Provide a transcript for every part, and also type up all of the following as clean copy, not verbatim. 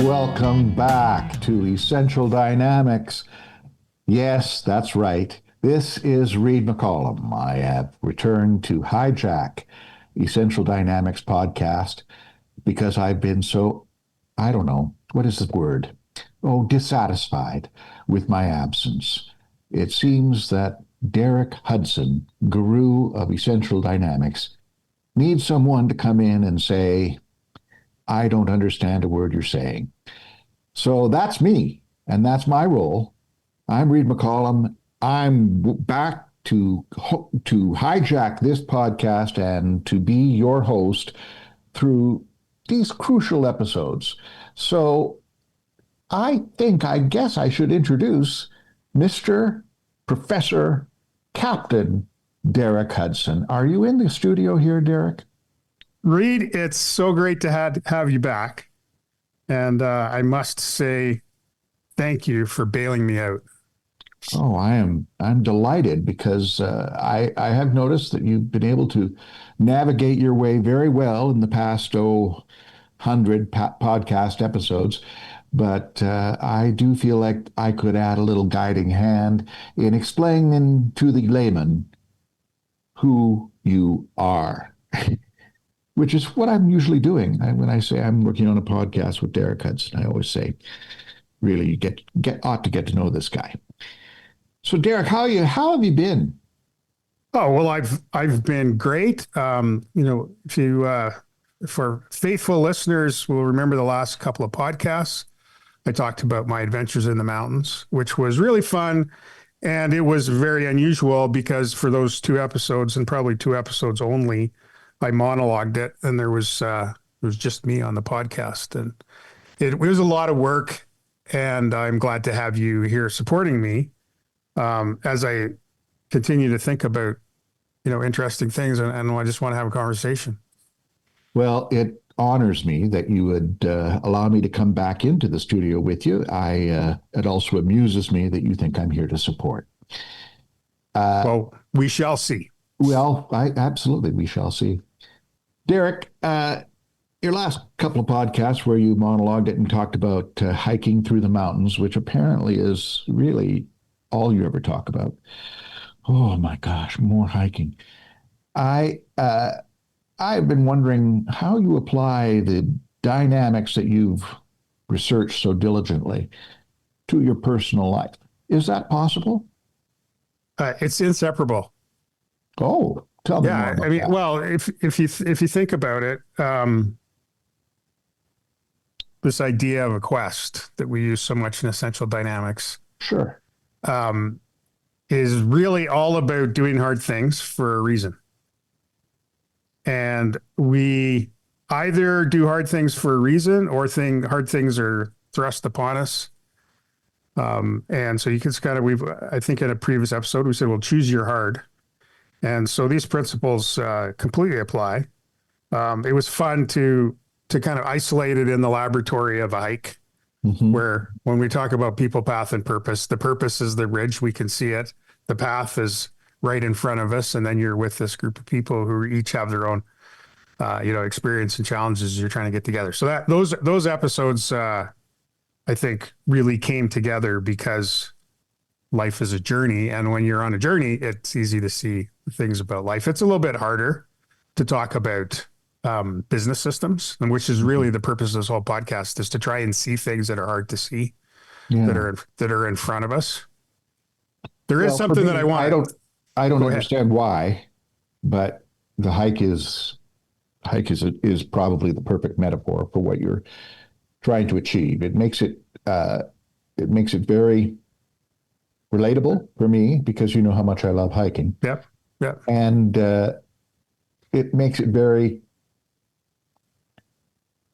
Welcome back to Essential Dynamics. Yes, that's right. This is Reed McColm. I have returned to hijack Essential Dynamics podcast because I've been so, I don't know, what is the word? Oh, dissatisfied with my absence. It seems that Derek Hudson, guru of Essential Dynamics, needs someone to come in and say, I don't understand a word you're saying. So that's me, and that's my role. I'm Reed McColm. I'm back to hijack this podcast and to be your host through these crucial episodes. So I guess I should introduce Mr. Professor Captain Derek Hudson. Are you in the studio here, Derek? Reed, it's so great to have you back. And I must say thank you for bailing me out. Oh, I'm delighted because I have noticed that you've been able to navigate your way very well in the past 100 podcast episodes. But I do feel like I could add a little guiding hand in explaining to the layman who you are, which is what I'm usually doing. When I say I'm working on a podcast with Derek Hudson, I always say, really, you ought to get to know this guy. So, Derek, how have you been? Oh, well, I've been great. If you for faithful listeners will remember the last couple of podcasts, I talked about my adventures in the mountains, which was really fun. And it was very unusual because for those 2 episodes, and probably 2 episodes only, I monologued it, and there was just me on the podcast, and it was a lot of work. And I'm glad to have you here supporting me as I continue to think about interesting things, and I just want to have a conversation. Well, it honors me that you would allow me to come back into the studio with you. It also amuses me that you think I'm here to support. Well, we shall see. Well, absolutely, we shall see. Derek, your last couple of podcasts where you monologued it and talked about hiking through the mountains, which apparently is really all you ever talk about. Oh my gosh, more hiking. I've been wondering how you apply the dynamics that you've researched so diligently to your personal life. Is that possible? It's inseparable. Oh, tell me more about that. Well, if you think about it, this idea of a quest that we use so much in essential dynamics, Sure. is really all about doing hard things for a reason. And we either do hard things for a reason, or hard things are thrust upon us. And so you can I think in a previous episode, we said, well, choose your hard. And so these principles completely apply. It was fun to kind of isolate it in the laboratory of a hike, where when we talk about people, path, and purpose, the purpose is the ridge. We can see it. The path is right in front of us. And then you're with this group of people who each have their own, experience and challenges you're trying to get together. So those episodes, I think, really came together because life is a journey. And when you're on a journey, it's easy to see things about life. It's a little bit harder to talk about business systems, and which is really the purpose of this whole podcast, is to try and see things that are hard to see, that are in front of us. There is something that I want. I don't understand why, but the hike is probably the perfect metaphor for what you're trying to achieve. It makes it very relatable for me because you know how much I love hiking. Yep. And it makes it very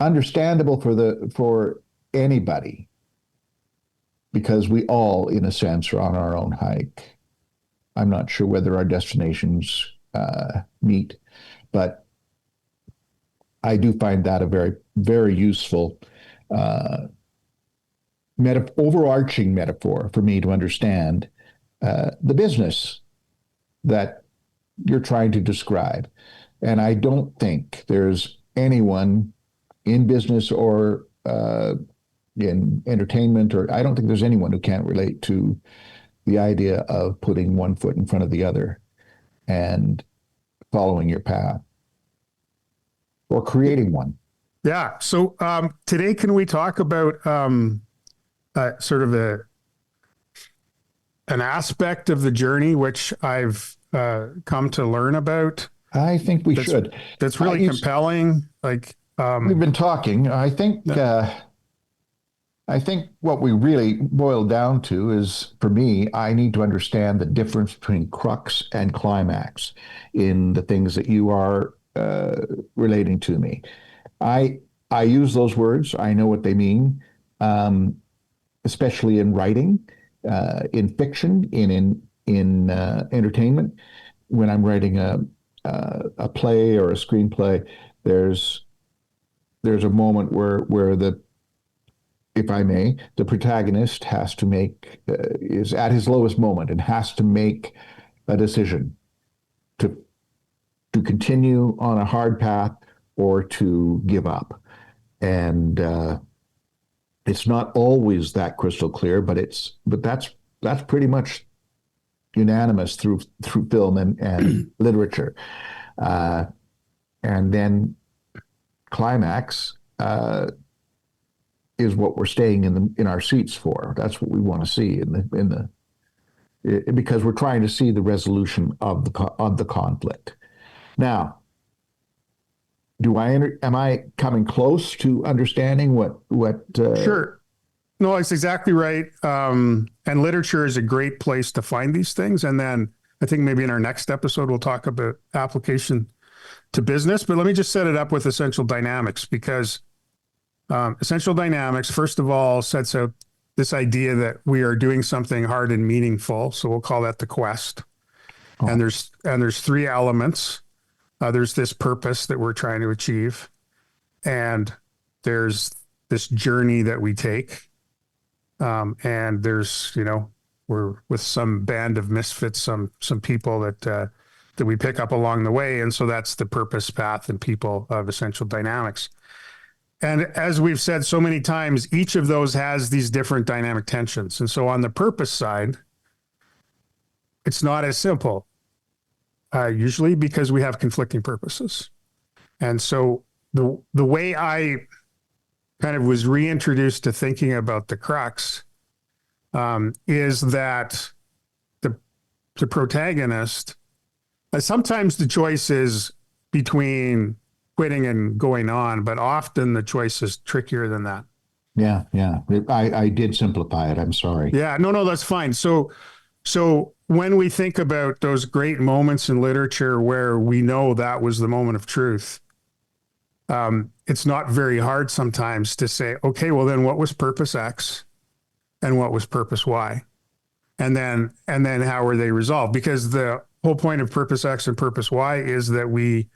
understandable for anybody, because we all, in a sense, are on our own hike. I'm not sure whether our destinations meet, but I do find that a very, very useful overarching metaphor for me to understand the business that you're trying to describe. And I don't think there's anyone in business or in entertainment, or I don't think there's anyone who can't relate to the idea of putting one foot in front of the other and following your path or creating one. Yeah. So today, can we talk about sort of an aspect of the journey which I've come to learn about? I think we should. That's really compelling. Like we've been talking. I think what we really boil down to is, for me, I need to understand the difference between Crux and Climax in the things that you are relating to me. I use those words. I know what they mean, especially in writing, in fiction, in entertainment. When I'm writing a play or a screenplay, there's a moment where the, if I may, the protagonist has to make is at his lowest moment and has to make a decision to continue on a hard path or to give up. And it's not always that crystal clear, but that's pretty much unanimous through film and literature. And then Climax is what we're staying in our seats for. That's what we want to see because we're trying to see the resolution of the conflict. Now, am I coming close to understanding what? Sure. No, it's exactly right. And literature is a great place to find these things. And then I think maybe in our next episode, we'll talk about application to business. But let me just set it up with essential dynamics, because essential dynamics, first of all, sets out this idea that we are doing something hard and meaningful. So we'll call that the quest. Oh. And there's three elements. There's this purpose that we're trying to achieve, and there's this journey that we take. And there's, we're with some band of misfits, some people that we pick up along the way. And so that's the purpose, path, and people of essential dynamics. And as we've said so many times, each of those has these different dynamic tensions. And so on the purpose side, it's not as simple, usually, because we have conflicting purposes. And so the way I kind of was reintroduced to thinking about the crux is that the protagonist, sometimes the choice is between quitting and going on, but often the choice is trickier than that. Yeah. I did simplify it. I'm sorry. Yeah, no, that's fine. So when we think about those great moments in literature where we know that was the moment of truth, it's not very hard sometimes to say, okay, well then what was purpose X and what was purpose Y? And then how were they resolved? Because the whole point of purpose X and purpose Y is that we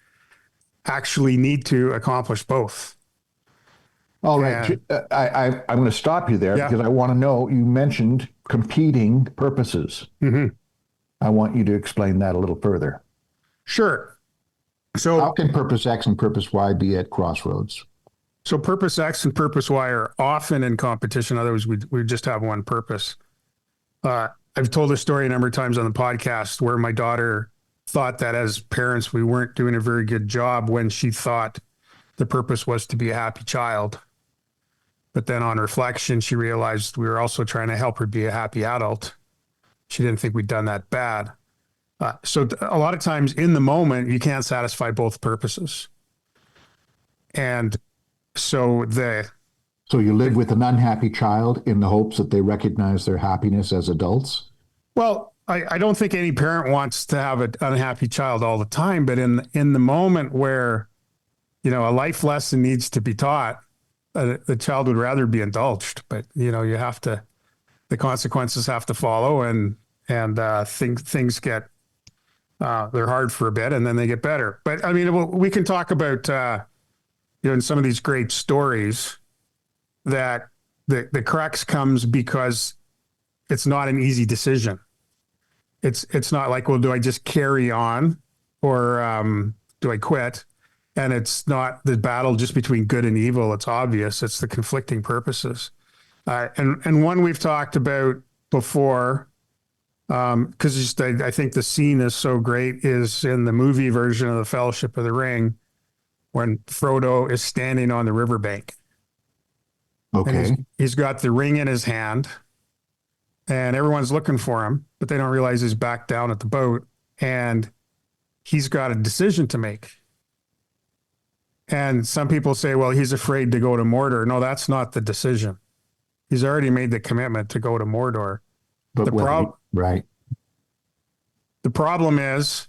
actually need to accomplish both. All right. I'm going to stop you there because I want to know, you mentioned competing purposes. Mm-hmm. I want you to explain that a little further. Sure. So how can purpose X and purpose Y be at crossroads? So purpose X and purpose Y are often in competition. Otherwise, we just have one purpose. I've told this story a number of times on the podcast where my daughter thought that as parents, we weren't doing a very good job when she thought the purpose was to be a happy child. But then on reflection, she realized we were also trying to help her be a happy adult. She didn't think we'd done that bad. So a lot of times in the moment, you can't satisfy both purposes. And so you live with an unhappy child in the hopes that they recognize their happiness as adults? Well, I don't think any parent wants to have an unhappy child all the time, but in the moment where, a life lesson needs to be taught, the child would rather be indulged, but you have to, the consequences have to follow, and things get, they're hard for a bit and then they get better. But I mean, we can talk about, in some of these great stories that the crux comes because it's not an easy decision. It's not like, well, do I just carry on or do I quit? And it's not the battle just between good and evil. It's obvious. It's the conflicting purposes. And one we've talked about before, because just I think the scene is so great, is in the movie version of the Fellowship of the Ring when Frodo is standing on the riverbank and Okay. he's got the ring in his hand and everyone's looking for him, but they don't realize he's back down at the boat and he's got a decision to make. And some people say, well, he's afraid to go to Mordor. No, that's not the decision. He's already made the commitment to go to Mordor. But The, right. the problem is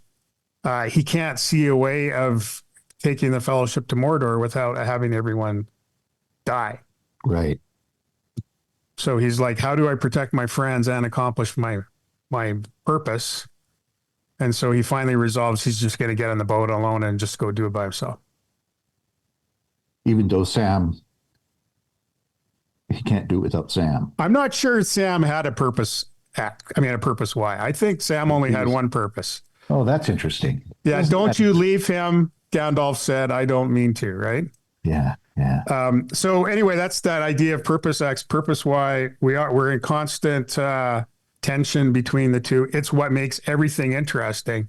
he can't see a way of taking the Fellowship to Mordor without having everyone die. Right. So he's like, how do I protect my friends and accomplish my purpose? And so he finally resolves he's just going to get on the boat alone and just go do it by himself. Even though Sam, he can't do it without Sam. I'm not sure Sam had a purpose. A purpose why. I think Sam only had one purpose. Oh, that's interesting. Yeah, don't you leave him, Gandalf said. I don't mean to, right? Yeah, yeah. So anyway, that's that idea of purpose X, purpose Y. We're in constant tension between the two. It's what makes everything interesting.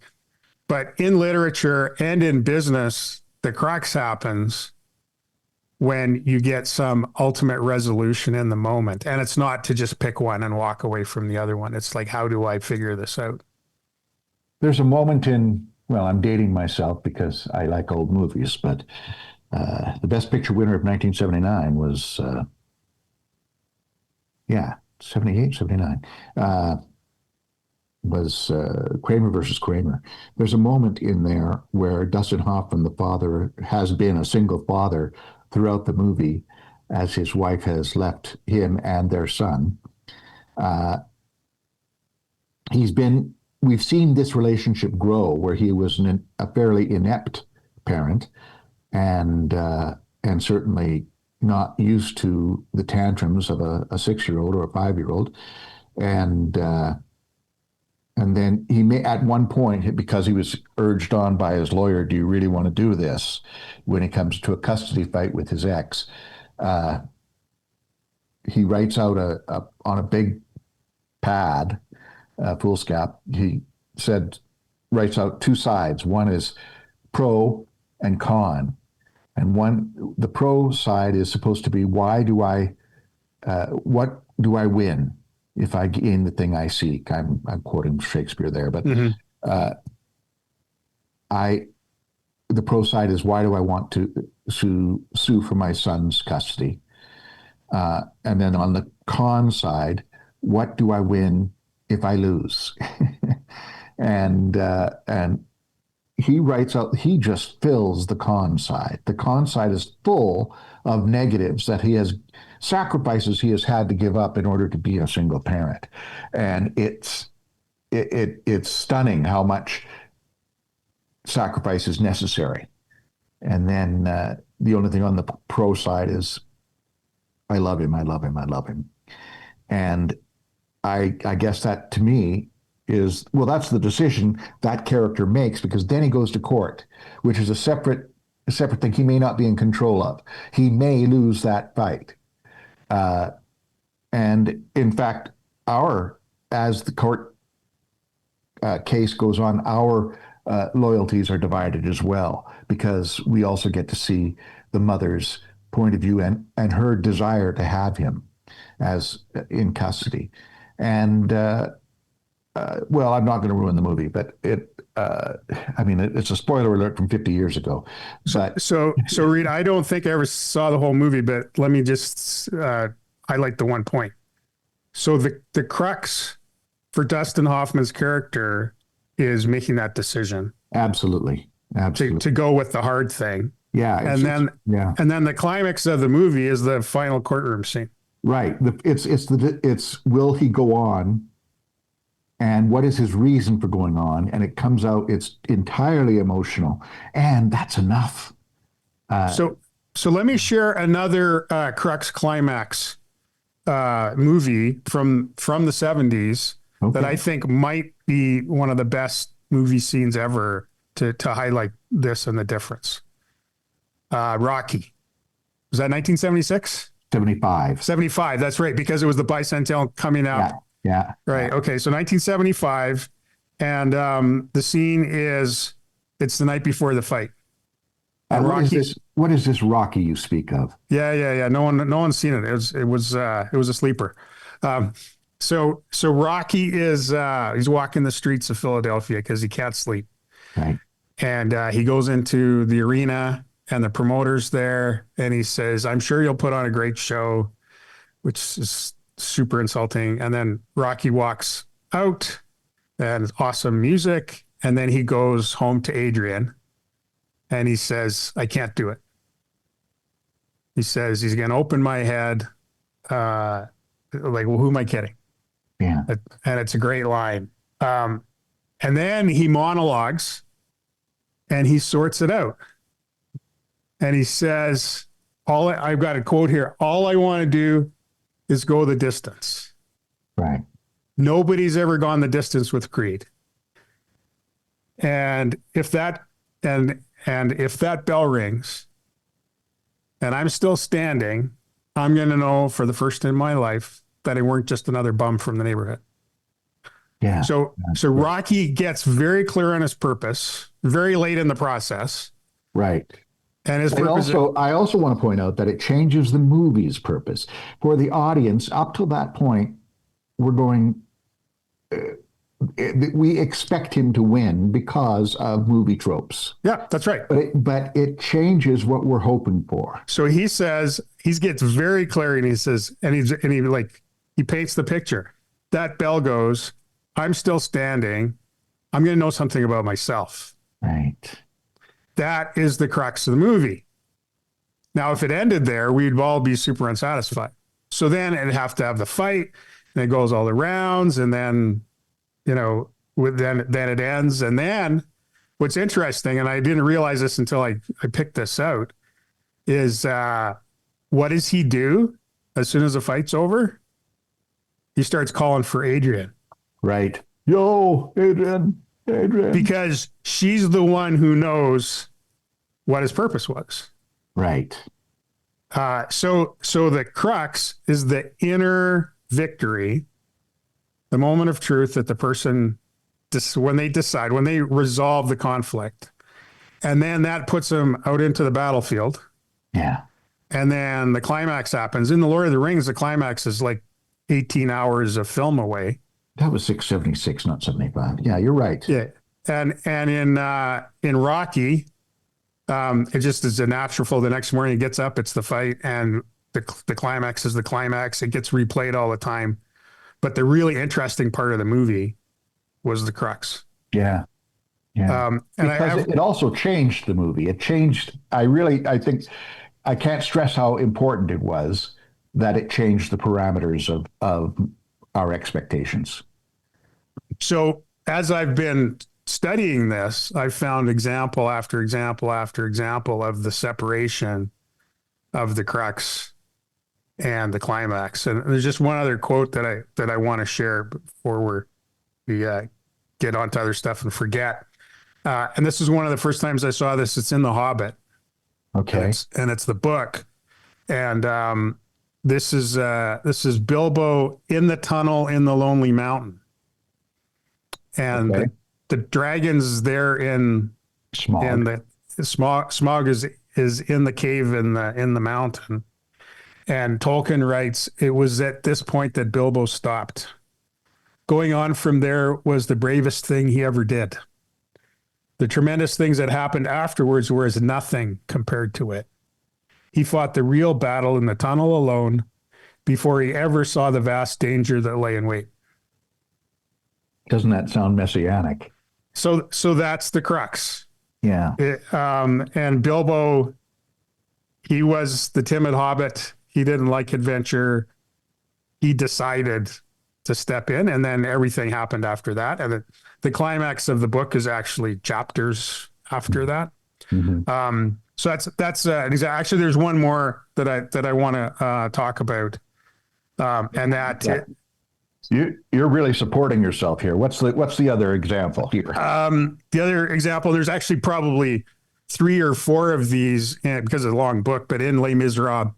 But in literature and in business, the crux happens when you get some ultimate resolution in the moment. And it's not to just pick one and walk away from the other one. It's like, how do I figure this out? There's a moment in, well, I'm dating myself because I like old movies, but the Best Picture winner of 1979 was, 78, 79, was Kramer versus Kramer. There's a moment in there where Dustin Hoffman, the father, has been a single father throughout the movie as his wife has left him and their son. We've seen this relationship grow where he was a fairly inept parent and certainly not used to the tantrums of a 6-year-old or a 5-year-old. And then he may, at one point, because he was urged on by his lawyer, do you really want to do this? When it comes to a custody fight with his ex, he writes out on a big pad, foolscap. He writes out two sides. One is pro and con, and the pro side is supposed to be what do I win if I gain the thing I seek? I'm quoting Shakespeare there, but the pro side is why do I want to sue for my son's custody? And then on the con side, what do I win if I lose? and he just fills the con side. The con side is full of negatives that sacrifices he has had to give up in order to be a single parent. And it's stunning how much sacrifice is necessary. And then the only thing on the pro side is, I love him, I love him, I love him. And I guess that to me is, well, that's the decision that character makes, because then he goes to court, which is a separate thing he may not be in control of. He may lose that fight. And in fact, as the court case goes on, our loyalties are divided as well, because we also get to see the mother's point of view and her desire to have him as in custody. And well, I'm not going to ruin the movie, but it's a spoiler alert from 50 years ago. But so Reed, I don't think I ever saw the whole movie, but let me just highlight the one point. So the crux for Dustin Hoffman's character is making that decision. Absolutely. To go with the hard thing. Yeah. And then the climax of the movie is the final courtroom scene. Right. It's will he go on? And what is his reason for going on? And it comes out, it's entirely emotional. And that's enough. So let me share another Crux Climax movie from the 70s that I think might be one of the best movie scenes ever to highlight this and the difference. Rocky. Was that 1976? 75. 75. That's right, because it was the bicentennial coming up. Yeah. Right. Okay. So 1975, and the scene is it's the night before the fight. And Rocky. What is this Rocky you speak of? Yeah. No one's seen it. It was a sleeper. So Rocky is he's walking the streets of Philadelphia because he can't sleep, Right. and he goes into the arena and the promoter's there, and he says, "I'm sure you'll put on a great show," which is super insulting. And then Rocky walks out, and it's awesome music, and then he goes home to Adrian, and he says, "I can't do it." He says he's going to open my head. Like, well, who am I kidding? Yeah. And it's a great line. And then he monologues and he sorts it out. And he says, I've got a quote here. All I want to do is go the distance. Right. Nobody's ever gone the distance with Creed. And if that bell rings and I'm still standing, I'm going to know for the first time in my life that I weren't just another bum from the neighborhood. Yeah. So Rocky gets very clear on his purpose very late in the process. Right. And his purpose. I also want to point out that it changes the movie's purpose. For the audience, up till that point, we're going, we expect him to win because of movie tropes. Yeah, that's right. But it changes what we're hoping for. So he says, he gets very clear and he says, he paints the picture. That bell goes, I'm still standing. I'm going to know something about myself. Right. That is the crux of the movie. Now, if it ended there, we'd all be super unsatisfied. So then it'd have to have the fight, and it goes all the rounds, and then, then it ends. And then what's interesting, and I didn't realize this until I picked this out, is what does he do as soon as the fight's over? He starts calling for Adrian. Right. Yo, Adrian. Because she's the one who knows what his purpose was. Right. So the crux is the inner victory, the moment of truth that the person, when they resolve the conflict, and then that puts them out into the battlefield. Yeah. And then the climax happens. In the Lord of the Rings, the climax is like 18 hours of film away. That was 676, not 75. Yeah, you're right. Yeah. And in Rocky, it just is a natural flow. The next morning he gets up, it's the fight, and the climax is the climax. It gets replayed all the time. But the really interesting part of the movie was the crux. Yeah. Yeah. Because it also changed the movie. It changed. I think I can't stress how important it was that it changed the parameters of our expectations. So as I've been studying this, I've found example after example after example of the separation of the crux and the climax. And there's just one other quote that I want to share before we get onto other stuff and forget. And this is one of the first times I saw this. It's in The Hobbit. Okay. And it's the book. And this is Bilbo in the tunnel in the Lonely Mountain. And the dragon's there in Smog. And the smog is in the cave in the mountain. And Tolkien writes, it was at this point that Bilbo stopped. Going on from there was the bravest thing he ever did. The tremendous things that happened afterwards were as nothing compared to it. He fought the real battle in the tunnel alone before he ever saw the vast danger that lay in wait. Doesn't that sound messianic? So that's the crux. Yeah. And Bilbo, he was the timid hobbit. He didn't like adventure. He decided to step in, and then everything happened after that. And the climax of the book is actually chapters after that. Mm-hmm. So that's actually there's one more that I want to talk about, and that. Yeah. You're really supporting yourself here. What's the other example here? The other example, there's actually probably 3 or 4 of these because of the long book, but in Les Miserables,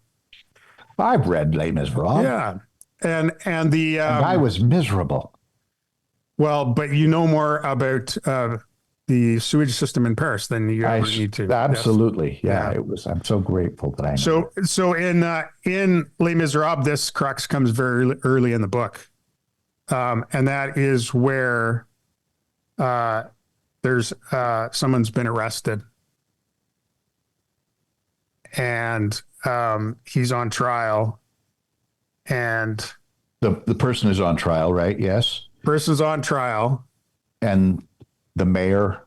I've read Les Miserables. Yeah. And the The guy was miserable. well, but you know more about the sewage system in Paris than you ever need to. Absolutely, yeah, Yeah. It was. I'm so grateful that I know. So in Les Miserables, this crux comes very early in the book, and that is where there's someone's been arrested, and he's on trial, and The person is on trial, right? Yes. person's on trial. And the mayor.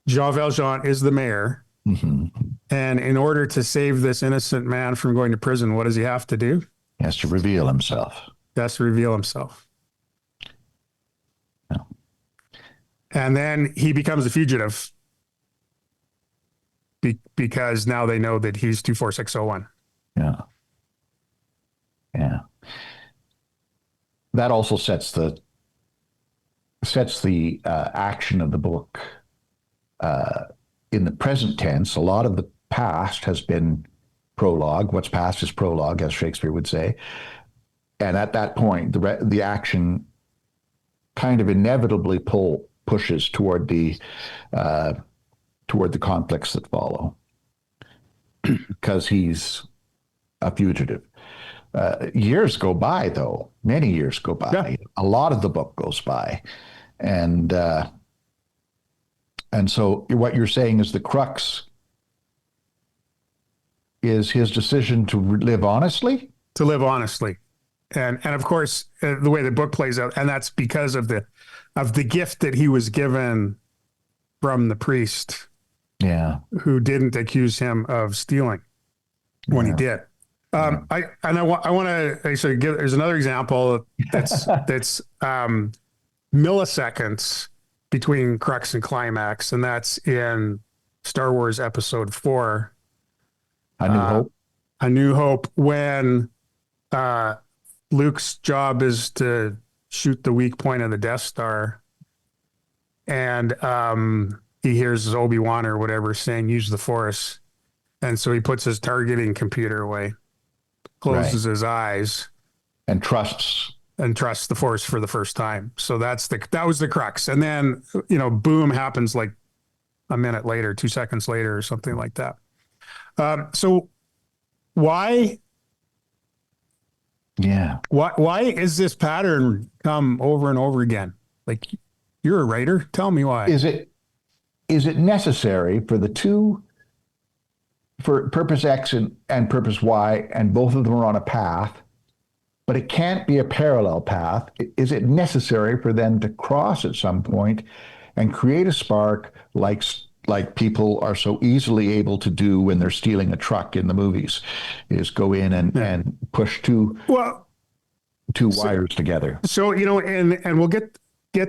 Jean Valjean is the mayor. Mm-hmm. And in order to save this innocent man from going to prison, what does he have to do? He has to reveal himself. He has to reveal himself. Yeah. And then he becomes a fugitive because now they know that he's 24601. Yeah. Yeah. That also sets the action of the book in the present tense. A lot of the past has been prologue. What's past is prologue, as Shakespeare would say. And at that point, the action kind of inevitably pushes toward the conflicts that follow, because he's a fugitive. Years go by, though. Many years go by. Yeah. A lot of the book goes by, and so what you're saying is the crux is his decision to live honestly. To live honestly, and of course the way the book plays out, and that's because of the gift that he was given from the priest. Yeah. Who didn't accuse him of stealing when he did. I want to actually give. There's another example that's milliseconds between Crux and Climax, and that's in Star Wars Episode 4, A New Hope. A New Hope, when Luke's job is to shoot the weak point of the Death Star, and he hears Obi-Wan or whatever saying, use the Force. And so he puts his targeting computer away, closes his eyes, and trusts the Force for the first time. So that was the crux. And then, boom happens like a minute later, 2 seconds later, or something like that. So why is this pattern come over and over again? Like, you're a writer. Tell me why. Is it necessary for the two, for purpose X and purpose Y, and both of them are on a path, but it can't be a parallel path? Is it necessary for them to cross at some point and create a spark like people are so easily able to do when they're stealing a truck in the movies, is go in and push two wires together? So, and we'll get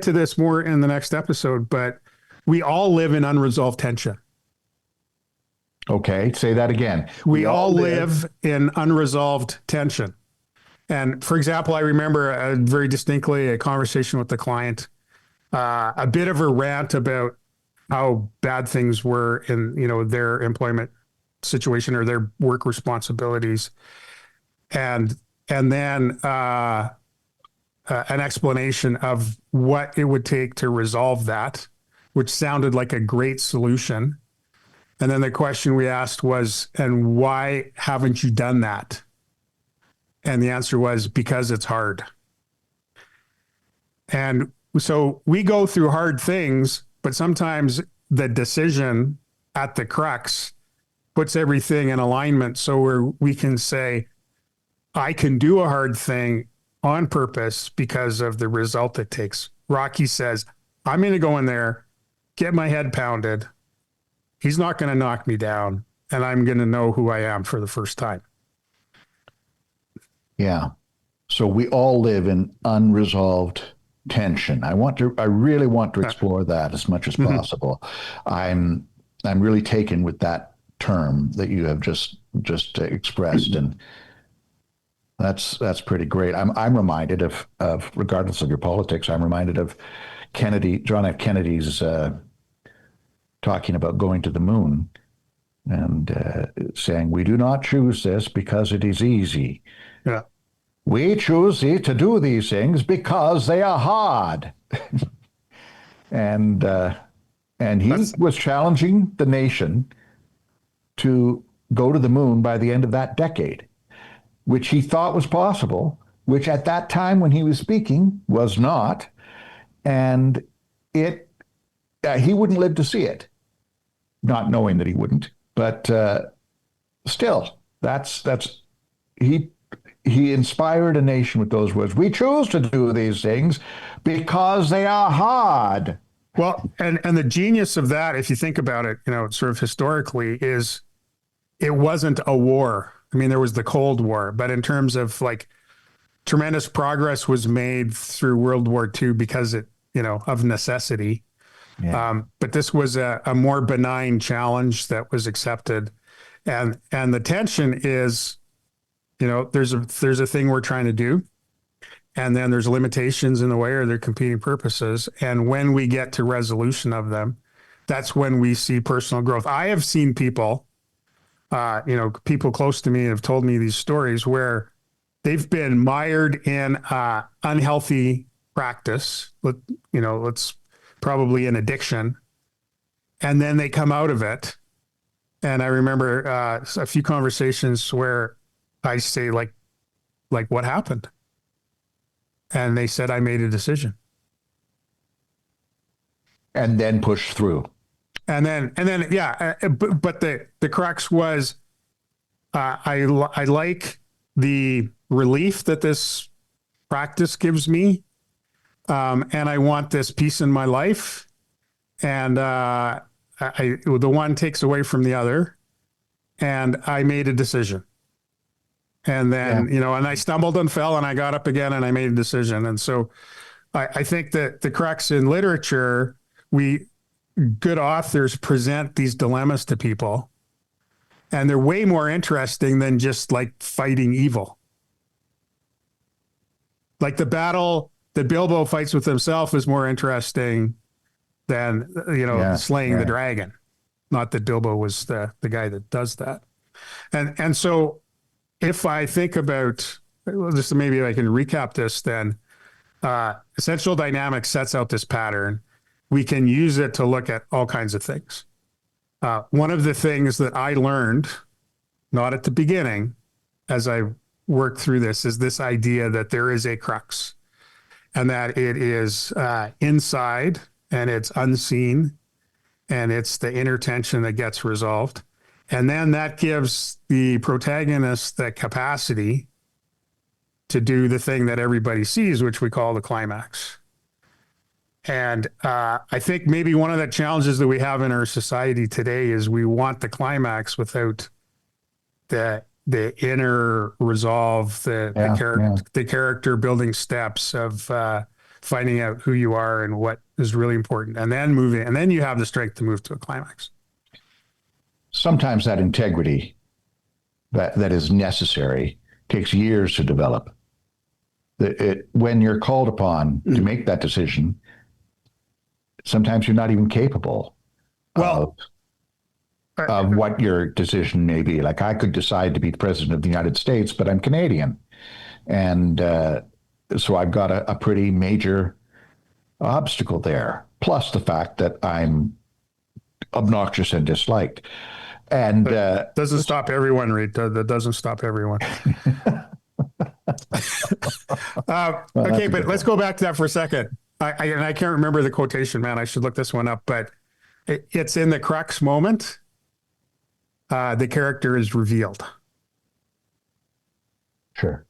to this more in the next episode, but we all live in unresolved tension. Okay, say that again. We all live in unresolved tension. And for example, I remember very distinctly a conversation with the client, a bit of a rant about how bad things were in, their employment situation or their work responsibilities. And then an explanation of what it would take to resolve that, which sounded like a great solution. And then the question we asked was, and why haven't you done that? And the answer was, because it's hard. And so we go through hard things, but sometimes the decision at the crux puts everything in alignment so we can say, I can do a hard thing on purpose because of the result it takes. Rocky says, I'm going to go in there, get my head pounded. He's not going to knock me down, and I'm going to know who I am for the first time. Yeah. So we all live in unresolved tension. I really want to explore that as much as possible. I'm really taken with that term that you have just expressed, and that's pretty great. I'm reminded of regardless of your politics, I'm reminded of John F. Kennedy's talking about going to the moon, and saying, "We do not choose this because it is easy. Yeah. We choose to do these things because they are hard." And he That's was challenging the nation to go to the moon by the end of that decade, which he thought was possible, which at that time when he was speaking was not, and it he wouldn't live to see it, not knowing that he wouldn't. But still, that's he he inspired a nation with those words. We choose to do these things because they are hard. well, and the genius of that, if you think about it, sort of historically, is it wasn't a war. I mean, there was the Cold War, but in terms of like tremendous progress was made through World War II because of necessity. Yeah. But this was a more benign challenge that was accepted. And the tension is, there's a thing we're trying to do. And then there's limitations in the way or their competing purposes. And when we get to resolution of them, that's when we see personal growth. I have seen people, people close to me have told me these stories where they've been mired in unhealthy practice. Let's probably an addiction, and then they come out of it. And I remember a few conversations where I say, like what happened? And they said, I made a decision. And then push through. And then, yeah. But the crux was, I like the relief that this practice gives me. And I want this peace in my life. And the one takes away from the other. And I made a decision. And then, and I stumbled and fell and I got up again and I made a decision. And so I think that the crux in literature, good authors present these dilemmas to people. And they're way more interesting than just like fighting evil. Like the battle that Bilbo fights with himself is more interesting than, slaying the dragon. Not that Bilbo was the guy that does that. And so if I think about, just maybe I can recap this then, essential dynamics sets out this pattern. We can use it to look at all kinds of things. One of the things that I learned, not at the beginning, as I worked through this, is this idea that there is a crux and that it is inside and it's unseen and it's the inner tension that gets resolved. And then that gives the protagonist the capacity to do the thing that everybody sees, which we call the climax. And I think maybe one of the challenges that we have in our society today is we want the climax without the inner resolve, the character building steps of finding out who you are and what is really important, and then moving, and then you have the strength to move to a climax. Sometimes that integrity that is necessary takes years to develop. When you're called upon to make that decision, sometimes you're not even capable of what your decision may be. Like I could decide to be the president of the United States, but I'm Canadian. And so I've got a pretty major obstacle there, plus the fact that I'm obnoxious and disliked. And doesn't stop everyone, Reed. That doesn't stop everyone. Okay, but let's go back to that for a second. I can't remember the quotation, man. I should look this one up, but it's in the crux moment. The character is revealed. Sure.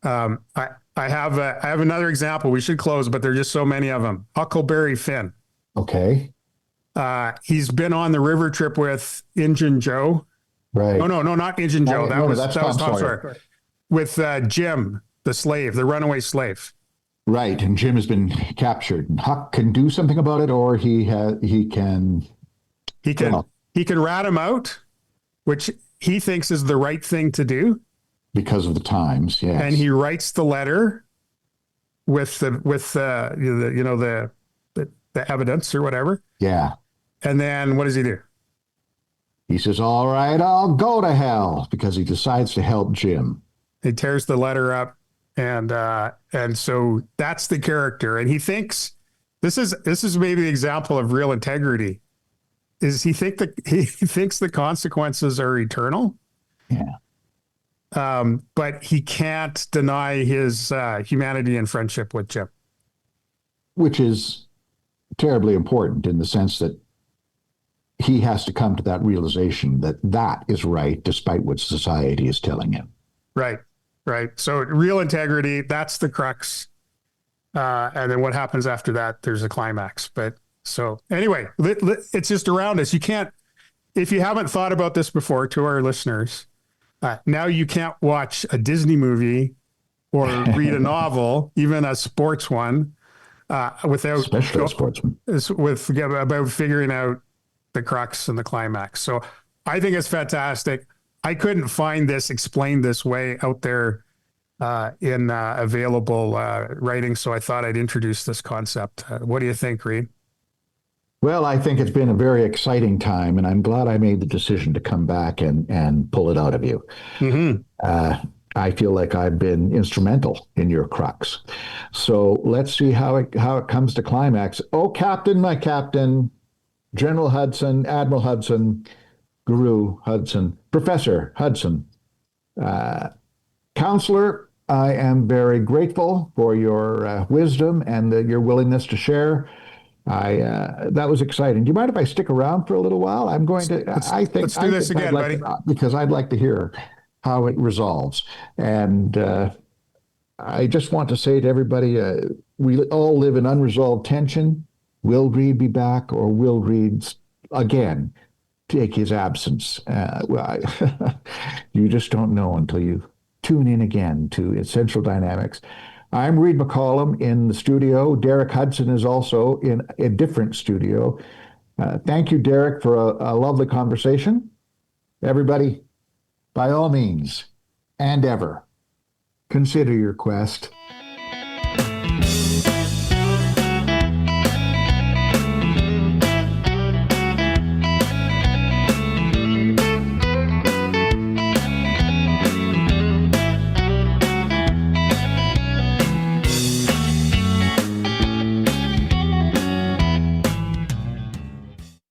I have another example. We should close, but there are just so many of them. Huckleberry Finn. Okay. He's been on the river trip with Injun Joe. Right. No, not Injun Joe. That was Tom Sawyer. With Jim, the slave, the runaway slave. Right, and Jim has been captured. And Huck can do something about it, or he can rat him out, which he thinks is the right thing to do because of the times. Yes, and he writes the letter with the evidence or whatever. Yeah, and then what does he do? He says, all right, I'll go to hell, because he decides to help Jim. He tears the letter up, and so that's the character. And he thinks this is maybe the example of real integrity. Is he thinks the consequences are eternal, Yeah. but he can't deny his humanity and friendship with Jim. Which is terribly important in the sense that he has to come to that realization that that is right, despite what society is telling him. Right, right. So real integrity, that's the crux. And then what happens after that, there's a climax. But so anyway, it's just around us. You can't, if you haven't thought about this before, to our listeners, now you can't watch a Disney movie or read a novel, even a sports one, without Especially a sportsman. about figuring out the crux and the climax. So I think it's fantastic. I couldn't find this explained this way out there in available writing, so I thought I'd introduce this concept. What do you think, Reed? Well, I think it's been a very exciting time, and I'm glad I made the decision to come back and pull it out of you. Mm-hmm. I feel like I've been instrumental in your crux. So let's see how it comes to climax. Oh, Captain, my Captain, General Hudson, Admiral Hudson, Guru Hudson, Professor Hudson, Counselor, I am very grateful for your wisdom and your willingness to share. That was exciting. Do you mind if I stick around for a little while? I'm going to. Let's do this again, buddy. Because I'd like to hear how it resolves. And I just want to say to everybody, we all live in unresolved tension. Will Reed be back, or will Reed again take his absence? You just don't know until you tune in again to Essential Dynamics. I'm Reed McColm in the studio. Derek Hudson is also in a different studio. Thank you, Derek, for a lovely conversation. Everybody, by all means, and ever, consider your quest.